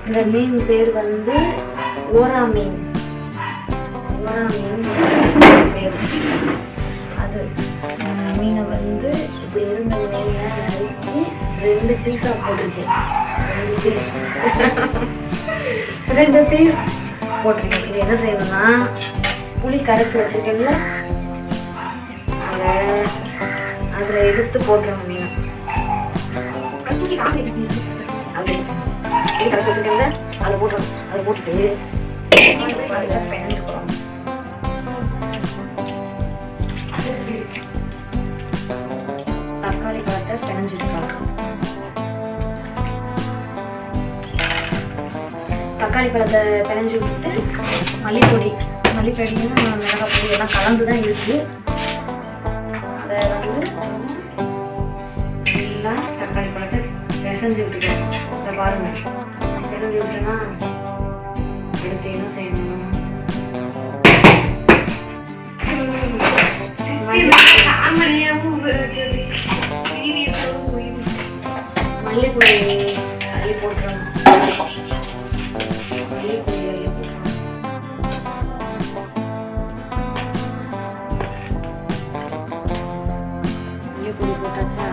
இந்த மீன் பேர் வந்து ஓரா மீன். ஓரா மீன் பேர். அது மீனை வந்து இப்படி இருந்த மீனை நறுக்கி 2 பீஸாக போட்டிருக்கேன். 2 பீஸ் போட்டிருக்கேன். இது என்ன செய்யணும்னா, புளி கரைச்சி வச்சுருக்கேன்ல, அதில் எடுத்து போட்டுருவோம் மீன். அப்படி புளி கரைச்சி வச்சுருக்கேன்ல, அதை போட்டுருவோம். அதை போட்டுட்டு பிணைஞ்சுக்கிறோம். தக்காளி பழத்தை பிணைஞ்சிருக்காங்க. தக்காளி பழத்தை பிணைஞ்சி விட்டுட்டு மல்லிப்பொடியும் மிளகாய் பொடி எல்லாம் கலந்து தான் இருக்குது. அதை வந்து எல்லாம் தக்காளி பழத்தை பிசைஞ்சு விட்டுக்கிறோம். அதை பாருங்கள், பிசைஞ்சு விட்டோன்னா எடுத்து என்ன செய்யணும், மல்லிப்பொடி அள்ளி போட்டுருவோம். மல்லிப்பொடி போட்டாச்சா,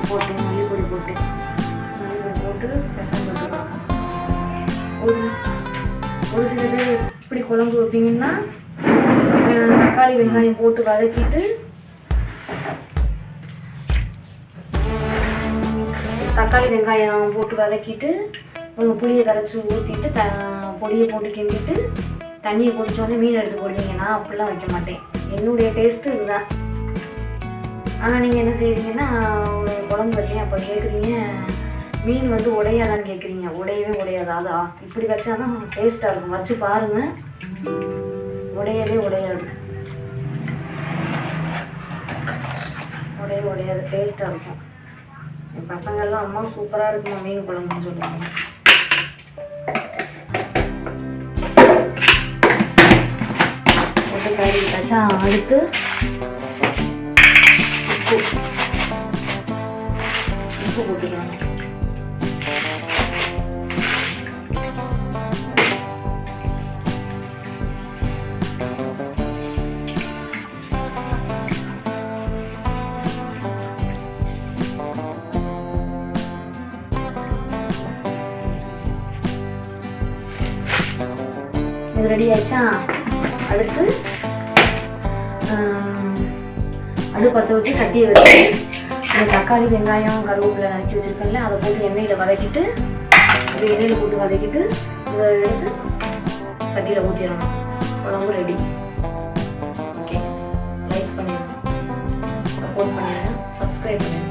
போட்டு மல்லிப்பொடி போட்டு பெசம் போட்டுருவோம். ஒரு சில பேர் இப்படி குழம்பு வைப்பீங்கன்னா தக்காளி வெங்காயம் போட்டு வதக்கிட்டு புளியை கரைச்சி ஊற்றிட்டு பொடியை போட்டு கிண்டிட்டு தண்ணியை கொதிச்சோடனே மீன் எடுத்து போடுவீங்க. நான் அப்படிலாம் வைக்க மாட்டேன். என்னுடைய டேஸ்ட்டு இதுதான். ஆனால் நீங்கள் என்ன செய்கிறீங்கன்னா, ஒரு குழம்பு வச்சீங்க, அப்போ கேட்குறீங்க மீன் வந்து உடையாதான்னு கேட்குறீங்க. உடையவே உடையாது. அதா இப்படி வச்சா தான் டேஸ்ட்டாக இருக்கும். வச்சு பாருங்கள், உடையவே உடையாது. உடையாது, டேஸ்ட்டாக இருக்கும். என் பசங்கள்லாம் அம்மா சூப்பராக இருக்குமா மீன் குழம்புன்னு சொல்லுவாங்க. போட்டு கறி வச்சா அடுத்து உப்பு போட்டுக்கலாம். இது ரெடி ஆயிடுச்சா, அடுத்து பற்ற வச்சு சட்டியை வச்சு இந்த தக்காளி வெங்காயம் கருவேப்பிலை நறுக்கி வச்சுருக்கேன்ல, அதை போட்டு எண்ணெயில் வதக்கிட்டு இதை எடுத்து சட்டியில் ஊற்றிடணும். குழம்பு ரெடி. ஓகே, லைக் பண்ணிடுங்க, சப்போர்ட் பண்ணிடுங்க, சப்ஸ்கிரைப் பண்ணிடுங்க.